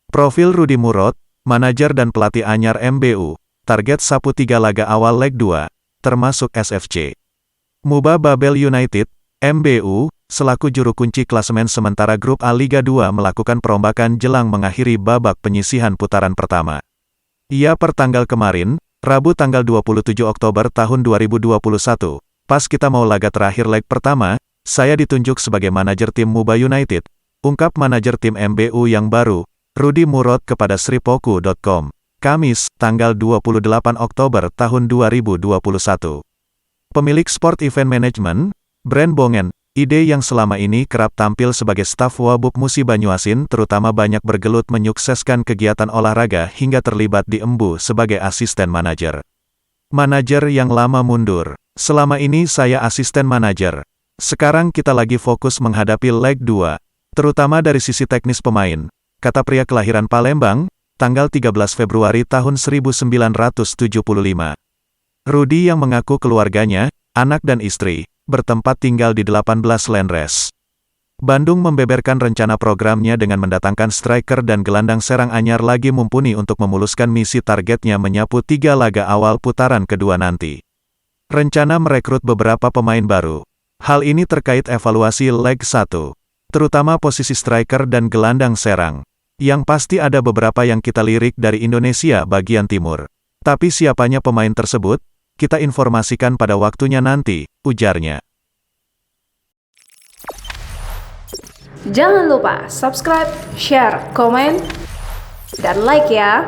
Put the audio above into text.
Profil Rudy Murad, manajer dan pelatih anyar MBU, target sapu 3 laga awal leg 2, termasuk SFC. Muba Babel United, MBU, selaku juru kunci klasemen sementara grup A Liga 2 melakukan perombakan jelang mengakhiri babak penyisihan putaran pertama. Ia pertanggal kemarin, Rabu tanggal 27 Oktober tahun 2021, pas kita mau laga terakhir leg pertama, saya ditunjuk sebagai manajer tim Muba United, ungkap manajer tim MBU yang baru, Rudy Murad kepada sripoku.com. Kamis, tanggal 28 Oktober tahun 2021. Pemilik Sport Event Management, Brand Bongen, ide yang selama ini kerap tampil sebagai staf Wabub Musi Banyuasin terutama banyak bergelut menyukseskan kegiatan olahraga hingga terlibat di Embu sebagai asisten manajer. Manajer yang lama mundur. Selama ini saya asisten manajer. Sekarang kita lagi fokus menghadapi leg 2, terutama dari sisi teknis pemain, kata pria kelahiran Palembang, tanggal 13 Februari tahun 1975. Rudy yang mengaku keluarganya, anak dan istri, bertempat tinggal di 18 Lanres Bandung membeberkan rencana programnya dengan mendatangkan striker dan gelandang serang anyar lagi mumpuni untuk memuluskan misi targetnya menyapu 3 laga awal putaran kedua nanti. Rencana merekrut beberapa pemain baru. Hal ini terkait evaluasi leg 1, terutama posisi striker dan gelandang serang. Yang pasti ada beberapa yang kita lirik dari Indonesia bagian timur. Tapi siapanya pemain tersebut, kita informasikan pada waktunya nanti, ujarnya. Jangan lupa subscribe, share, komen, dan like ya!